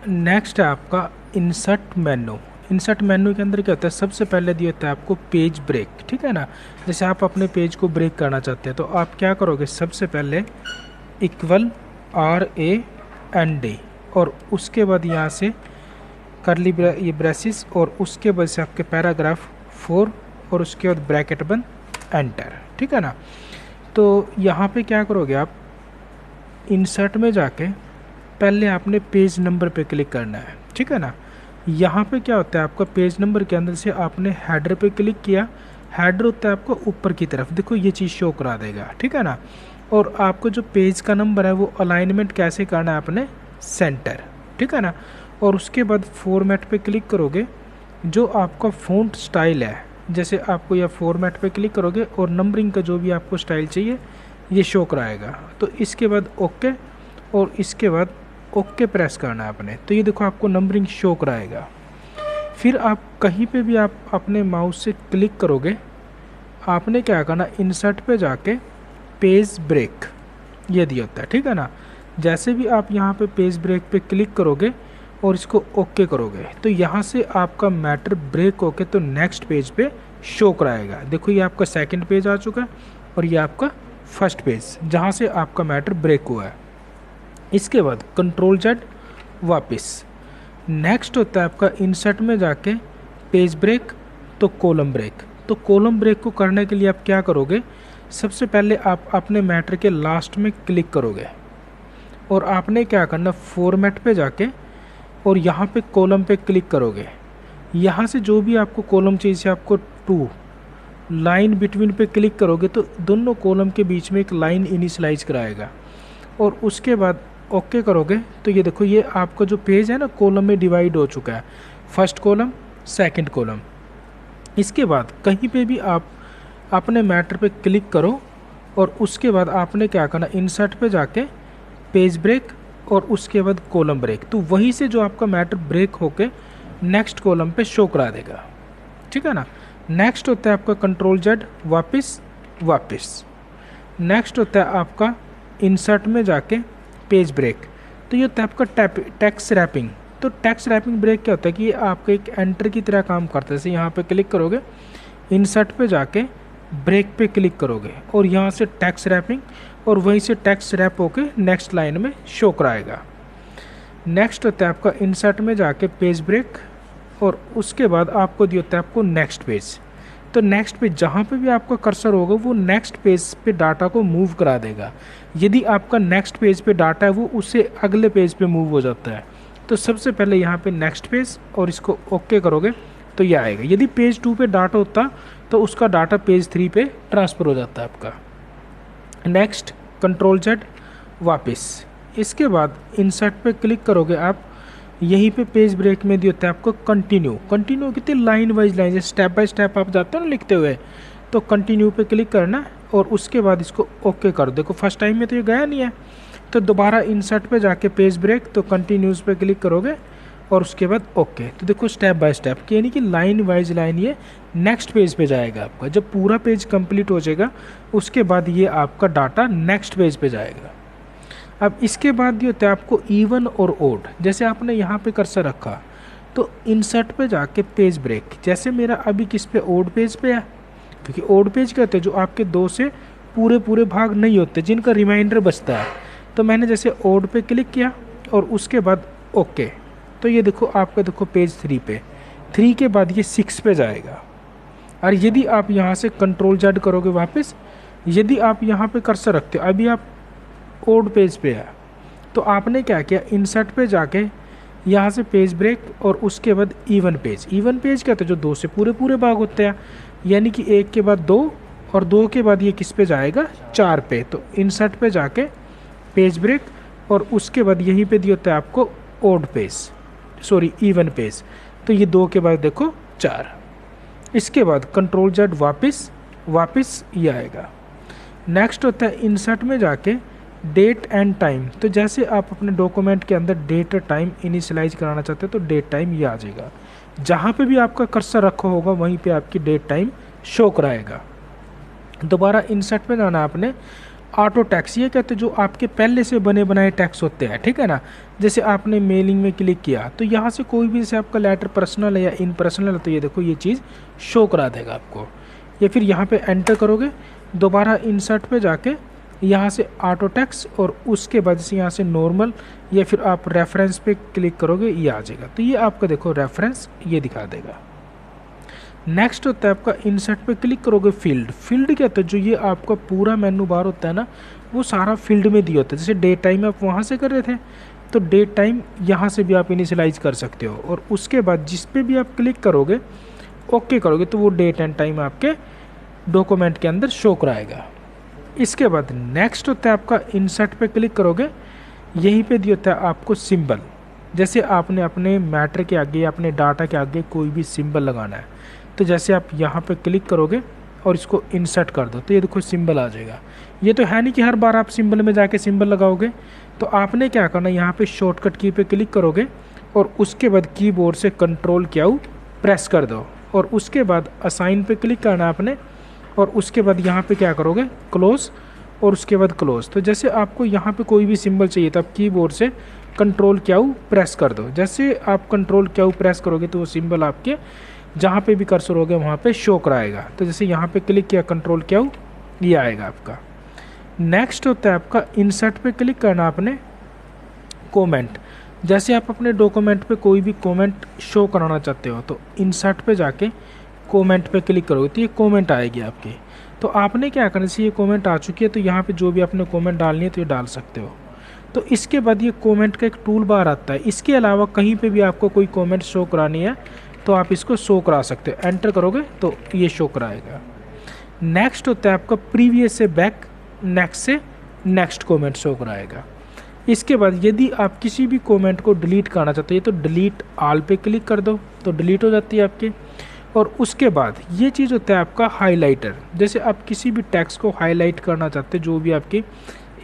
Next है आपका insert मेनू। Insert मेनू के अंदर क्या होता है, सबसे पहले दिया होता है आपको पेज ब्रेक, ठीक है ना। जैसे आप अपने पेज को ब्रेक करना चाहते हैं तो आप क्या करोगे, सबसे पहले इक्वल RAND और उसके बाद यहाँ से करली ये ब्रेसिस और उसके बाद से आपके पैराग्राफ 4 और उसके बाद ब्रैकेट बंद, एंटर, ठीक है ना। तो यहाँ पे क्या करोगे आप, इंसर्ट में जाके पहले आपने पेज नंबर पे क्लिक करना है, ठीक है ना। यहाँ पे क्या होता है आपका, पेज नंबर के अंदर से आपने हेडर पे क्लिक किया। हेडर होता है आपको ऊपर की तरफ, देखो ये चीज़ शो करा देगा, ठीक है ना। और आपको जो पेज का नंबर है वो अलाइनमेंट कैसे करना है आपने, सेंटर, ठीक है ना। और उसके बाद फॉर्मेट पे क्लिक करोगे, जो आपका फ़ॉन्ट स्टाइल है, जैसे आपको यह फॉर्मेट पे क्लिक करोगे और नंबरिंग का जो भी आपको स्टाइल चाहिए ये शो कराएगा। तो इसके बाद ओके और इसके बाद ओके प्रेस करना है आपने, तो ये देखो आपको नंबरिंग शो कराएगा। फिर आप कहीं पे भी आप अपने माउस से क्लिक करोगे, आपने क्या करना, इंसर्ट पे जाके पेज ब्रेक ये दिया होता है, ठीक है ना। जैसे भी आप यहाँ पे पेज ब्रेक पे क्लिक करोगे और इसको ओके करोगे तो यहाँ से आपका मैटर ब्रेक होके तो नेक्स्ट पेज पे शो कराएगा। देखो ये आपका सेकंड पेज आ चुका है और ये आपका फर्स्ट पेज जहाँ से आपका मैटर ब्रेक हुआ है। इसके बाद Ctrl+Z वापस। नेक्स्ट होता है आपका इंसर्ट में जाके पेज ब्रेक तो कॉलम ब्रेक। तो कॉलम ब्रेक को करने के लिए आप क्या करोगे, सबसे पहले आप अपने मैटर के लास्ट में क्लिक करोगे और आपने क्या करना, फॉर्मेट पे जाके और यहाँ पे कॉलम पे क्लिक करोगे। यहाँ से जो भी आपको कॉलम चाहिए, आपको 2 लाइन बिटवीन पे क्लिक करोगे तो दोनों कॉलम के बीच में एक लाइन इनिशलाइज कराएगा और उसके बाद ओके करोगे तो ये देखो ये आपका जो पेज है ना कॉलम में डिवाइड हो चुका है, फर्स्ट कॉलम सेकंड कॉलम। इसके बाद कहीं पे भी आप अपने मैटर पे क्लिक करो और उसके बाद आपने क्या करना, इंसर्ट पे जाके पेज ब्रेक और उसके बाद कॉलम ब्रेक, तो वहीं से जो आपका मैटर ब्रेक होके नेक्स्ट कॉलम पे शो करा देगा, ठीक है ना। नेक्स्ट होता है आपका Ctrl+Z वापस। नेक्स्ट होता है आपका इंसर्ट में जाके पेज ब्रेक, तो ये होता है आपका टेक्स्ट रैपिंग। तो टेक्स्ट रैपिंग ब्रेक क्या होता है कि ये आपका एक एंटर की तरह काम करता है। जैसे यहाँ पे क्लिक करोगे, इंसर्ट पे जाके ब्रेक पे क्लिक करोगे और यहाँ से टेक्स्ट रैपिंग और वहीं से टेक्स्ट रैप होके नेक्स्ट लाइन में शो कराएगा। नेक्स्ट होता है आपका इंसर्ट में जाके पेज ब्रेक और उसके बाद आपको दिया होता है आपको नेक्स्ट पेज। तो नेक्स्ट पेज जहाँ पे भी आपका कर्सर होगा वो नेक्स्ट पेज पे डाटा को मूव करा देगा। यदि आपका नेक्स्ट पेज पे डाटा है वो उससे अगले पेज पे मूव हो जाता है। तो सबसे पहले यहाँ पे नेक्स्ट पेज और इसको ओके करोगे तो ये आएगा। यदि पेज 2 पे डाटा होता तो उसका डाटा पेज 3 पे ट्रांसफ़र हो जाता है आपका। नेक्स्ट Ctrl+Z वापस। इसके बाद इंसर्ट पे क्लिक करोगे आप, यहीं पे पेज ब्रेक में दिया होता है आपको कंटिन्यू कितनी line wise line, step by step आप जाते हो ना लिखते हुए, तो कंटिन्यू पे क्लिक करना और उसके बाद इसको ओके कर दो। देखो फर्स्ट टाइम में तो ये गया नहीं है, तो दोबारा इंसर्ट पे जाके पेज ब्रेक तो कंटिन्यूज पे क्लिक करोगे और उसके बाद ओके। तो देखो स्टेप बाय स्टेप यानी कि लाइन वाइज लाइन ये नेक्स्ट पेज पे जाएगा आपका। जब पूरा पेज कंप्लीट हो जाएगा उसके बाद ये आपका डाटा नेक्स्ट पेज पे जाएगा। अब इसके बाद ये होता है आपको इवन और ओड। जैसे आपने यहाँ पे कर्सर रखा तो इंसर्ट पे जाके पेज ब्रेक, जैसे मेरा अभी किस पे, ओड पेज पे है, क्योंकि ओड पेज कहते हैं जो आपके 2 से पूरे भाग नहीं होते जिनका रिमाइंडर बचता है। तो मैंने जैसे ओड पे क्लिक किया और उसके बाद ओके, तो ये देखो आपका देखो पेज 3 पे, 3 के बाद ये 6 पे जाएगा। और यदि आप यहाँ से Ctrl+Z करोगे वापस, यदि आप यहाँ पे कर्सर रखते हो, अभी आप ओड पेज पे है तो आपने क्या किया, इंसर्ट पे जाके यहाँ से पेज ब्रेक और उसके बाद इवन पेज कहते हैं जो 2 से पूरे भाग होते हैं, यानी कि 1 के बाद 2 और 2 के बाद ये किस पे जाएगा, 4 पे। तो इंसर्ट पे जाके पेज ब्रेक और उसके बाद यहीं पे दिया होता है आपको odd page, sorry even page, तो ये 2 के बाद देखो 4। इसके बाद Ctrl+Z वापस ये आएगा। नेक्स्ट होता है इंसर्ट में जाके डेट एंड टाइम। तो जैसे आप अपने डॉक्यूमेंट के अंदर डेट और टाइम इनिशियलाइज कराना चाहते हैं तो डेट टाइम ये आ जाएगा। जहाँ पे भी आपका कर्सर रखा होगा वहीं पे आपकी डेट टाइम शो कराएगा। दोबारा इंसर्ट पे जाना आपने ऑटो टैक्स, ये कहते हैं जो आपके पहले से बने बनाए टैक्स होते हैं, ठीक है ना। जैसे आपने मेलिंग में क्लिक किया तो यहाँ से कोई भी जैसे आपका लेटर पर्सनल है या इन पर्सनल है तो ये देखो ये चीज़ शो करा देगा आपको। या फिर यहाँ पे एंटर करोगे, दोबारा इंसर्ट पे जाके यहाँ से ऑटो टैक्स और उसके बाद से यहाँ से नॉर्मल या फिर आप रेफरेंस पे क्लिक करोगे ये आ जाएगा। तो ये आपका देखो रेफरेंस ये दिखा देगा। नेक्स्ट होता है आपका इंसर्ट पे क्लिक करोगे फील्ड। फील्ड क्या होता है, जो ये आपका पूरा मेनू बार होता है ना वो सारा फील्ड में दिया होता है। जैसे डे टाइम आप वहाँ से कर रहे थे तो डे टाइम यहाँ से भी आप इनिशियलाइज कर सकते हो, और उसके बाद जिस पे भी आप क्लिक करोगे ओके करोगे तो वो डेट एंड टाइम आपके डॉक्यूमेंट के अंदर शो कराएगा। इसके बाद नेक्स्ट होता है आपका इंसर्ट पे क्लिक करोगे, यहीं पे दिया होता है आपको सिंबल। जैसे आपने अपने मैटर के आगे अपने डाटा के आगे कोई भी सिंबल लगाना है तो जैसे आप यहाँ पे क्लिक करोगे और इसको इंसर्ट कर दो तो ये देखो सिंबल आ जाएगा। ये तो है नहीं कि हर बार आप सिंबल में जाके सिंबल लगाओगे, तो आपने क्या करना है यहाँ पे शॉर्टकट की पे क्लिक करोगे और उसके बाद कीबोर्ड से कंट्रोल Q प्रेस कर दो और उसके बाद असाइन पे क्लिक करना है आपने, और उसके बाद यहाँ पे क्या करोगे क्लोज और उसके बाद क्लोज। तो जैसे आपको यहाँ पे कोई भी सिंबल चाहिए तो आप कीबोर्ड से कंट्रोल Q प्रेस कर दो। जैसे आप कंट्रोल Q प्रेस करोगे तो वो सिंबल आपके जहाँ पे भी कर्सर होगा वहाँ पे शो कराएगा। तो जैसे यहाँ पे क्लिक किया कंट्रोल Q ये आएगा आपका। नेक्स्ट होता है आपका इंसर्ट पे क्लिक करना आपने कमेंट। जैसे आप अपने डॉक्यूमेंट पे कोई भी कमेंट शो कराना चाहते हो तो इंसर्ट पे जाके कमेंट पे क्लिक करोगे तो ये कमेंट आएगी आपकी। तो आपने क्या करना चाहिए, ये कमेंट आ चुकी है तो यहाँ पे जो भी आपने कमेंट डालनी है तो ये डाल सकते हो। तो इसके बाद ये कमेंट का एक टूल बार आता है। इसके अलावा कहीं पे भी आपको कोई कमेंट शो करानी है तो आप इसको शो करा सकते हो, एंटर करोगे तो ये शो कराएगा। नेक्स्ट होता है आपका प्रीवियस से बैक, नेक्स्ट से नेक्स्ट कमेंट शो कराएगा। इसके बाद यदि आप किसी भी कमेंट को डिलीट करना चाहते हो तो डिलीट ऑल पे क्लिक कर दो तो डिलीट हो जाती है आपके। और उसके बाद ये चीज़ होता है आपका हाइलाइटर। जैसे आप किसी भी टेक्स्ट को हाईलाइट करना चाहते हो जो भी आपकी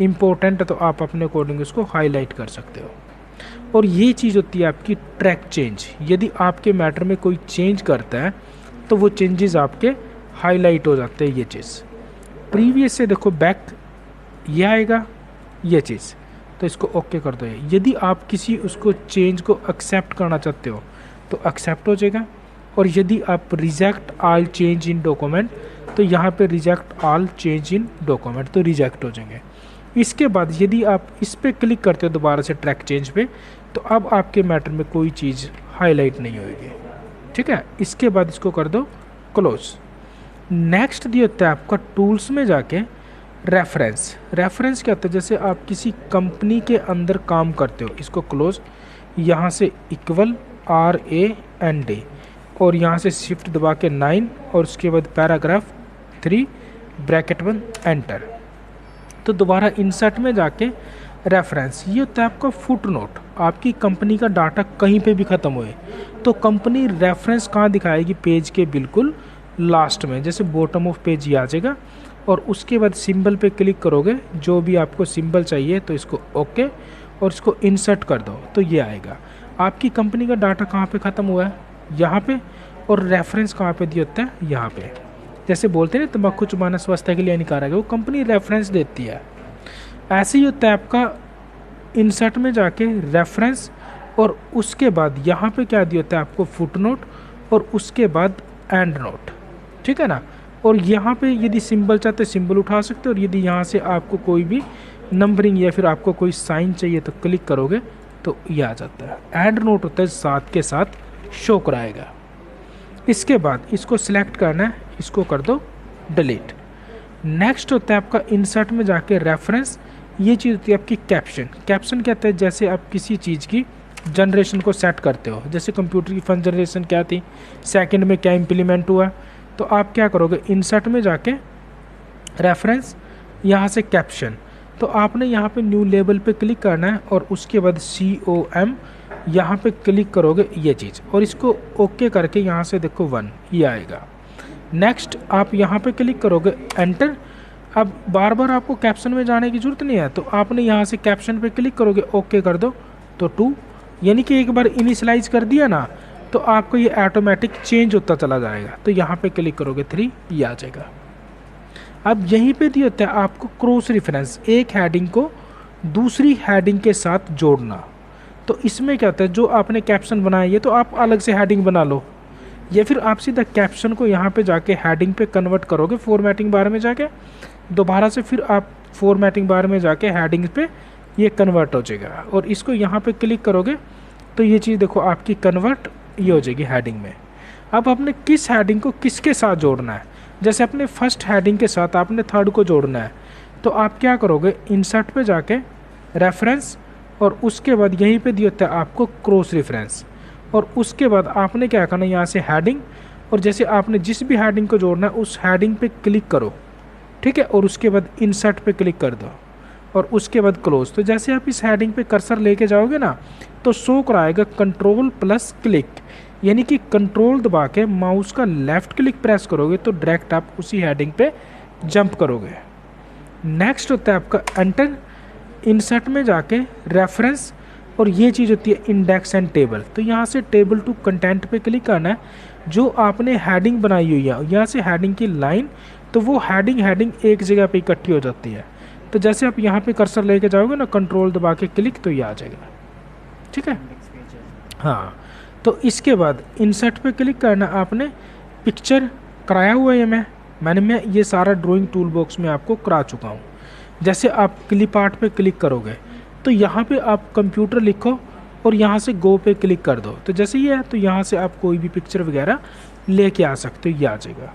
इम्पोर्टेंट है तो आप अपने अकॉर्डिंग उसको हाईलाइट कर सकते हो। और ये चीज़ होती है आपकी ट्रैक चेंज। यदि आपके मैटर में कोई चेंज करता है तो वो चेंजेस आपके हाईलाइट हो जाते हैं। ये चीज़ प्रीवियस से देखो बैक ये आएगा ये चीज़, तो इसको ओके कर दो। यदि आप किसी उसको चेंज को एक्सेप्ट करना चाहते हो तो एक्सेप्ट हो जाएगा। और यदि आप reject all change in document तो यहाँ पे reject all change in document तो रिजेक्ट हो जाएंगे। इसके बाद यदि आप इस पर क्लिक करते हो दोबारा से ट्रैक चेंज पे तो अब आपके मैटर में कोई चीज़ हाईलाइट नहीं होगी, ठीक है। इसके बाद इसको कर दो क्लोज। नेक्स्ट दिया होता है आपका टूल्स में जाके रेफरेंस। रेफरेंस क्या होता है, जैसे आप किसी कंपनी के अंदर काम करते हो, इसको क्लोज, यहाँ से इक्वल RAND और यहाँ से शिफ्ट दबा के 9 और उसके बाद पैराग्राफ 3 ब्रैकेट 1 एंटर। तो दोबारा इंसर्ट में जाके रेफरेंस, ये होता है आपका फुट नोट। आपकी कंपनी का डाटा कहीं पे भी ख़त्म हुए तो कंपनी रेफरेंस कहाँ दिखाएगी, पेज के बिल्कुल लास्ट में, जैसे बॉटम ऑफ पेज ये आ जाएगा। और उसके बाद सिंबल पे क्लिक करोगे, जो भी आपको सिंबल चाहिए तो इसको ओके और इसको इंसर्ट कर दो तो ये आएगा। आपकी कंपनी का डाटा कहाँ पे ख़त्म हुआ है, यहाँ पे, और रेफरेंस कहाँ पे दिया होता है, यहाँ पे। जैसे बोलते हैं ना तम्बाकू चबाना स्वास्थ्य के लिए हानिकारक है, वो कंपनी रेफरेंस देती है। ऐसे ही होता है आपका इंसर्ट में जाके रेफरेंस और उसके बाद यहाँ पे क्या दिया होता है आपको फुट नोट और उसके बाद एंड नोट, ठीक है ना। और यहाँ पे यदि सिंबल चाहते सिंबल उठा सकते हो, और यदि यहाँ से आपको कोई भी नंबरिंग या फिर आपको कोई साइन चाहिए तो क्लिक करोगे तो ये आ जाता है। एंड नोट होता है साथ के साथ शो कराएगा। इसके बाद इसको सिलेक्ट करना है, इसको कर दो डिलीट। नेक्स्ट होता है आपका इंसर्ट में जाके रेफरेंस। ये चीज़ होती है आपकी कैप्शन। कैप्शन क्या होता है, जैसे आप किसी चीज़ की जनरेशन को सेट करते हो, जैसे कंप्यूटर की फर्स्ट जनरेशन क्या थी, सेकंड में क्या इम्प्लीमेंट हुआ, तो आप क्या करोगे इंसर्ट में जाके रेफरेंस, यहाँ से कैप्शन, तो आपने यहाँ पे न्यू लेबल पे क्लिक करना है और उसके बाद COM यहाँ पे क्लिक करोगे ये चीज़, और इसको ओके करके यहाँ से देखो 1 ये आएगा। नेक्स्ट आप यहाँ पे क्लिक करोगे एंटर। अब बार बार आपको कैप्शन में जाने की ज़रूरत नहीं है, तो आपने यहाँ से कैप्शन पे क्लिक करोगे ओके कर दो तो 2, यानी कि एक बार इनिशियलाइज कर दिया ना तो आपको ये ऑटोमेटिक चेंज होता चला जाएगा। तो यहाँ पे क्लिक करोगे 3 ये आ जाएगा। अब यहीं पे दिया होता है आपको क्रॉस रेफरेंस, एक हेडिंग को दूसरी हेडिंग के साथ जोड़ना। तो इसमें क्या होता है, जो आपने कैप्शन बनाया है तो आप अलग से हेडिंग बना लो, या फिर आप सीधा कैप्शन को यहाँ पे जाके हेडिंग पे कन्वर्ट करोगे फॉर्मेटिंग बार में जाके, दोबारा से फिर आप फॉर्मेटिंग बार में जाके हेडिंग पे ये कन्वर्ट हो जाएगा, और इसको यहाँ पे क्लिक करोगे तो ये चीज़ देखो आपकी कन्वर्ट ये हो जाएगी हेडिंग में। अब आपने किस हेडिंग को किसके साथ जोड़ना है, जैसे अपने फर्स्ट हेडिंग के साथ आपने थर्ड को जोड़ना है, तो आप क्या करोगे, इंसर्ट पे जाके रेफरेंस, और उसके बाद यहीं पे दिया होता है आपको क्रॉस रेफरेंस, और उसके बाद आपने क्या करना है यहाँ से हेडिंग, और जैसे आपने जिस भी हेडिंग को जोड़ना है उस हेडिंग पे क्लिक करो, ठीक है, और उसके बाद इंसर्ट पे क्लिक कर दो, और उसके बाद क्लोज। तो जैसे आप इस हेडिंग पे कर्सर लेके जाओगे ना तो शो कराएगा कंट्रोल प्लस क्लिक, यानी कि कंट्रोल दबा के माउस का लेफ्ट क्लिक प्रेस करोगे तो डायरेक्ट आप उसी हेडिंग पे जंप करोगे। नेक्स्ट होता है आपका एंटर, इंसर्ट में जाके रेफरेंस, और ये चीज़ होती है इंडेक्स एंड टेबल। तो यहाँ से टेबल टू कंटेंट पे क्लिक करना है, जो आपने हेडिंग बनाई हुई है यहाँ से हेडिंग की लाइन, तो वो हेडिंग एक जगह पे इकट्ठी हो जाती है। तो जैसे आप यहाँ पे कर्सर लेके जाओगे ना, कंट्रोल दबा के क्लिक, तो ये आ जाएगा, ठीक है। हाँ, तो इसके बाद इंसर्ट पे क्लिक करना, आपने पिक्चर कराया हुआ है मैं ये सारा ड्राइंग टूल बॉक्स में आपको करा चुका हूँ। जैसे आप क्लिप आर्ट पे क्लिक करोगे तो यहाँ पे आप कंप्यूटर लिखो और यहाँ से गो पे क्लिक कर दो, तो जैसे ये है तो यहाँ से आप कोई भी पिक्चर वगैरह लेके आ सकते हो, ये आ जाएगा।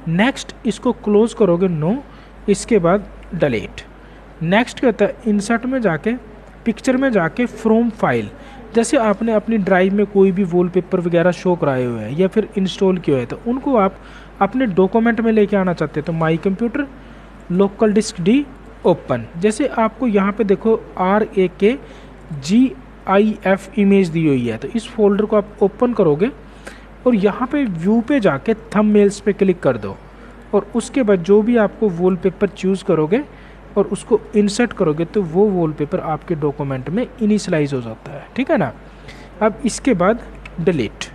नेक्स्ट इसको क्लोज करोगे, नो, इसके बाद डिलीट। नेक्स्ट क्या होता है, इंसर्ट में जाके पिक्चर में जाके फ्रॉम फाइल, जैसे आपने अपनी ड्राइव में कोई भी वॉलपेपर वगैरह शो कराए हुए हैं या फिर इंस्टॉल किए हुए हैं, तो उनको आप अपने डॉक्यूमेंट में लेके आना चाहते हैं, तो my computer local disk D open. जैसे आपको यहाँ पे देखो RAKGIF इमेज दी हुई है, तो इस फोल्डर को आप ओपन करोगे और यहाँ पे व्यू पे जाके थंबनेल्स पे क्लिक कर दो, और उसके बाद जो भी आपको वॉलपेपर चूज़ करोगे और उसको इंसर्ट करोगे तो वो वॉलपेपर आपके डॉक्यूमेंट में इनिशियलाइज हो जाता है, ठीक है ना। अब इसके बाद डिलीट,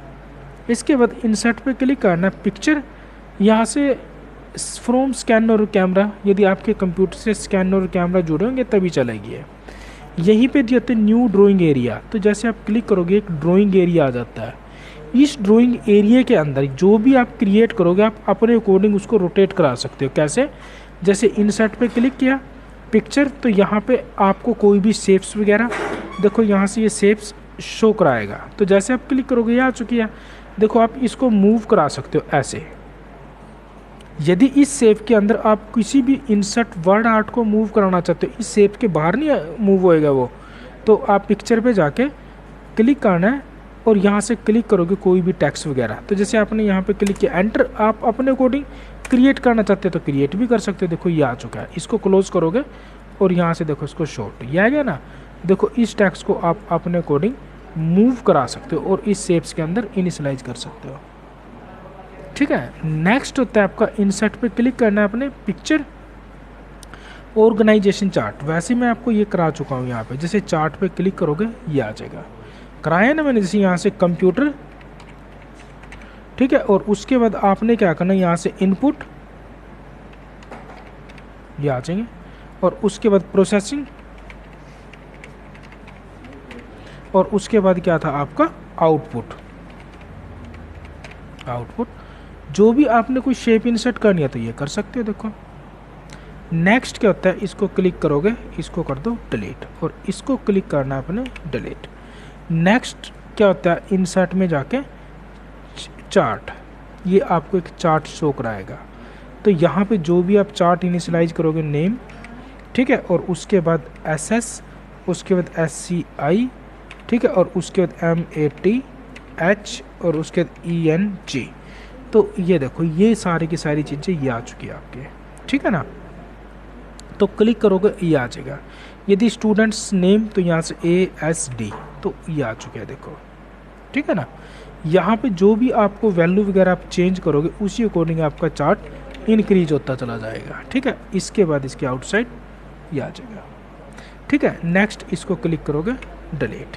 इसके बाद इंसर्ट पे क्लिक करना, पिक्चर, यहाँ से फ्रॉम स्कैनर और कैमरा, यदि आपके कंप्यूटर से स्कैनर और कैमरा जुड़े होंगे तभी चलेगी है। यहीं पे दिया होता है न्यू ड्राइंग एरिया, तो जैसे आप क्लिक करोगे एक ड्राइंग एरिया आ जाता है। इस ड्राइंग एरिया के अंदर जो भी आप क्रिएट करोगे आप अपने अकॉर्डिंग उसको रोटेट करा सकते हो। कैसे, जैसे इंसर्ट पे क्लिक किया पिक्चर, तो यहाँ पे आपको कोई भी शेप्स वगैरह, देखो यहाँ से ये शेप्स शो कराएगा, तो जैसे आप क्लिक करोगे ये आ चुकी है। देखो आप इसको मूव करा सकते हो ऐसे, यदि इस शेप के अंदर आप किसी भी इंसर्ट वर्ड आर्ट को मूव कराना चाहते हो, इस शेप के बाहर नहीं मूव होएगा वो, तो आप पिक्चर पे जाके क्लिक करना है और यहाँ से क्लिक करोगे कोई भी टेक्स्ट वगैरह, तो जैसे आपने यहाँ पे क्लिक किया एंटर, आप अपने अकॉर्डिंग क्रिएट करना चाहते हो तो क्रिएट भी कर सकते हो। देखो ये आ चुका है, इसको क्लोज करोगे और यहाँ से देखो इसको शॉर्ट, ये आ गया ना। देखो इस टेक्स्ट को आप अपने अकॉर्डिंग मूव करा सकते हो और इस शेप्स के अंदर इनिशियलाइज कर सकते हो, ठीक है। नेक्स्ट होता है आपका इंसर्ट पे क्लिक करना है अपने पिक्चर ऑर्गेनाइजेशन चार्ट, वैसे मैं आपको ये करा चुका हूँ यहाँ पे। जैसे चार्ट पे क्लिक करोगे ये आ जाएगा, कराया ना मैंने, जैसे यहाँ से कंप्यूटर, ठीक है, और उसके बाद आपने क्या करना है यहाँ से इनपुट, ये आ जाएंगे, और उसके बाद प्रोसेसिंग, और उसके बाद क्या था आपका आउटपुट। जो भी आपने कोई शेप इंसर्ट करनी है तो ये कर सकते हो। देखो नेक्स्ट क्या होता है, इसको क्लिक करोगे, इसको कर दो डिलीट, और इसको क्लिक करना है अपने डिलीट। नेक्स्ट क्या होता है, इंसर्ट में जाके चार्ट, ये आपको एक चार्ट शो कराएगा, तो यहाँ पे जो भी आप चार्ट इनिशियलाइज करोगे नेम, ठीक है, और उसके बाद SS, उसके बाद SCI, ठीक है, और उसके बाद MATH, और उसके बाद ENG। तो ये देखो ये सारी की सारी चीज़ें ये आ चुकी है आपके, ठीक है ना। तो क्लिक करोगे ये आ जाएगा। यदि स्टूडेंट्स नेम तो यहाँ से ASD, तो ये आ चुके हैं देखो, ठीक है ना। यहाँ पे जो भी आपको वैल्यू वगैरह आप चेंज करोगे उसी अकॉर्डिंग आपका चार्ट इंक्रीज होता चला जाएगा, ठीक है। इसके बाद इसके आउटसाइड ये आ जाएगा, ठीक है। नेक्स्ट इसको क्लिक करोगे डिलीट,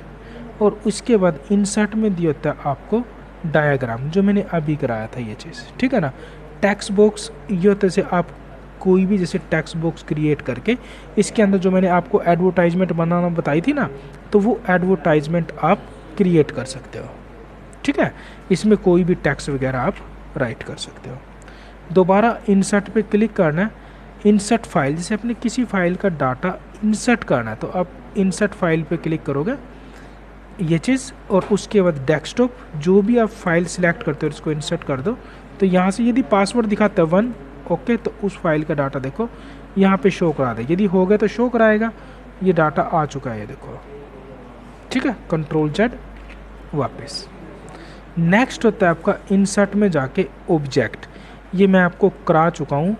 और उसके बाद इंसर्ट में दिया होता है आपको डायग्राम, जो मैंने अभी कराया था ये चीज़, ठीक है ना। टेक्स्ट बॉक्स ये होता है, जैसे आप कोई भी जैसे टेक्स्ट बॉक्स क्रिएट करके इसके अंदर जो मैंने आपको एडवर्टाइजमेंट बनाना बताई थी ना, तो वो एडवर्टाइजमेंट आप क्रिएट कर सकते हो। ठीक है, इसमें कोई भी टेक्स्ट वगैरह आप राइट कर सकते हो। दोबारा इंसर्ट पे क्लिक करना है। इंसर्ट फाइल, जैसे अपने किसी फाइल का डाटा इंसर्ट करना है तो आप इंसर्ट फाइल पे क्लिक करोगे ये चीज़, और उसके बाद डेस्कटॉप जो भी आप फाइल सिलेक्ट करते हो इसको इंसर्ट कर दो। तो यहाँ से यदि पासवर्ड दिखाता है 1, ओके, तो उस फाइल का डाटा देखो यहाँ पे शो करा दे। यदि हो गया तो शो कराएगा, ये डाटा आ चुका है, ये देखो। ठीक है, Ctrl+Z वापस। नेक्स्ट होता है आपका इंसर्ट में जाके ऑब्जेक्ट। ये मैं आपको करा चुका हूँ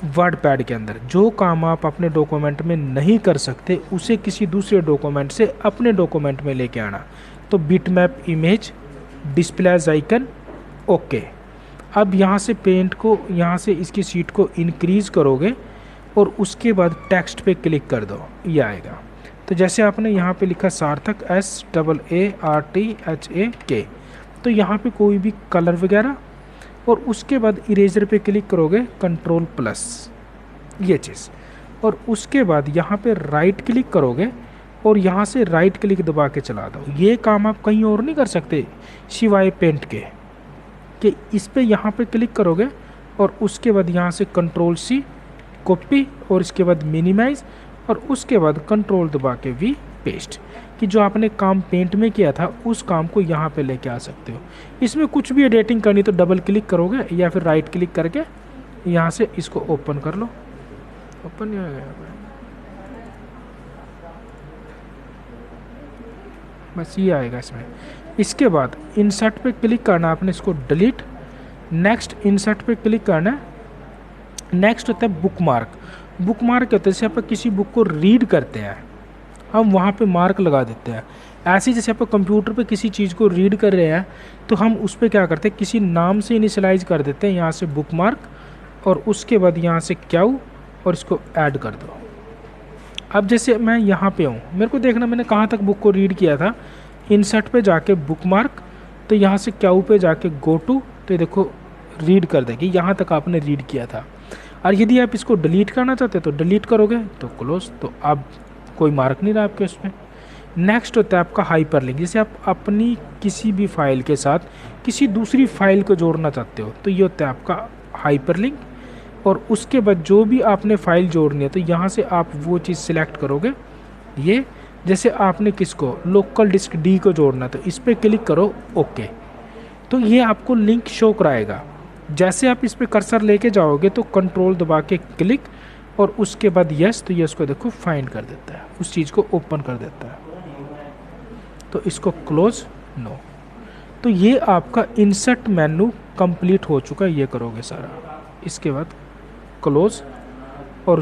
वर्ड पैड के अंदर। जो काम आप अपने डॉक्यूमेंट में नहीं कर सकते उसे किसी दूसरे डॉक्यूमेंट से अपने डॉक्यूमेंट में लेके आना। तो bitmap image, display icon, okay. अब यहाँ से पेंट को, यहाँ से इसकी सीट को इंक्रीज करोगे और उसके बाद टेक्स्ट पे क्लिक कर दो, ये आएगा। तो जैसे आपने यहाँ पे लिखा सार्थक SAARTHAK, तो यहाँ पे कोई भी कलर वगैरह, और उसके बाद इरेजर पे क्लिक करोगे Ctrl+, ये चीज़, और उसके बाद यहाँ पे राइट क्लिक करोगे और यहाँ से राइट क्लिक दबा के चला दो। ये काम आप कहीं और नहीं कर सकते सिवाय पेंट के, कि इस पे यहाँ पे क्लिक करोगे और उसके बाद यहाँ से Ctrl+C कॉपी, और इसके बाद मिनिमाइज, और उसके बाद कंट्रोल दबा के V पेस्ट, कि जो आपने काम पेंट में किया था उस काम को यहाँ पे लेके आ सकते हो। इसमें कुछ भी एडिटिंग करनी तो डबल क्लिक करोगे या फिर राइट क्लिक करके यहाँ से इसको ओपन कर लो। ओपन नहीं आएगा यहाँ पे, बस ये आएगा इसमें। इसके बाद इंसर्ट पे क्लिक करना आपने, इसको डिलीट। नेक्स्ट इंसर्ट पे क्लिक करना है। नेक्स्ट होता है बुकमार्क। बुकमार्क होता है जैसे आप किसी बुक को रीड करते हैं, हम वहाँ पे मार्क लगा देते हैं। ऐसे ही जैसे आप कंप्यूटर पे किसी चीज़ को रीड कर रहे हैं तो हम उस पर क्या करते हैं, किसी नाम से इनिशियलाइज कर देते हैं, यहाँ से बुकमार्क, और उसके बाद यहाँ से क्याऊ, और इसको ऐड कर दो। अब जैसे मैं यहाँ पे हूँ, मेरे को देखना मैंने कहाँ तक बुक को रीड किया था। इंसर्ट पे जाके बुकमार्क, तो यहाँ से क्याऊ पे जाके गो टू, तो ये देखो रीड कर देगी, यहाँ तक आपने रीड किया था। और यदि आप इसको डिलीट करना चाहते हो तो डिलीट करोगे, तो क्लोज, तो अब कोई मार्क नहीं रहा आपके उसमें। नेक्स्ट होता है आपका हाइपरलिंक। जैसे आप अपनी किसी भी फाइल के साथ किसी दूसरी फाइल को जोड़ना चाहते हो तो ये होता है आपका हाइपरलिंक। और उसके बाद जो भी आपने फाइल जोड़नी है तो यहाँ से आप वो चीज़ सिलेक्ट करोगे। ये जैसे आपने किसको, लोकल डिस्क डी को जोड़ना, तो इस पर क्लिक करो, ओके, तो ये आपको लिंक शो कराएगा। जैसे आप इस पर कर्सर लेके जाओगे तो कंट्रोल दबा के क्लिक, और उसके बाद यस, तो यस को देखो फाइंड कर देता है, उस चीज़ को ओपन कर देता है। तो इसको क्लोज, नो। तो ये आपका इंसर्ट मेन्यू कंप्लीट हो चुका है, ये करोगे सारा। इसके बाद क्लोज, और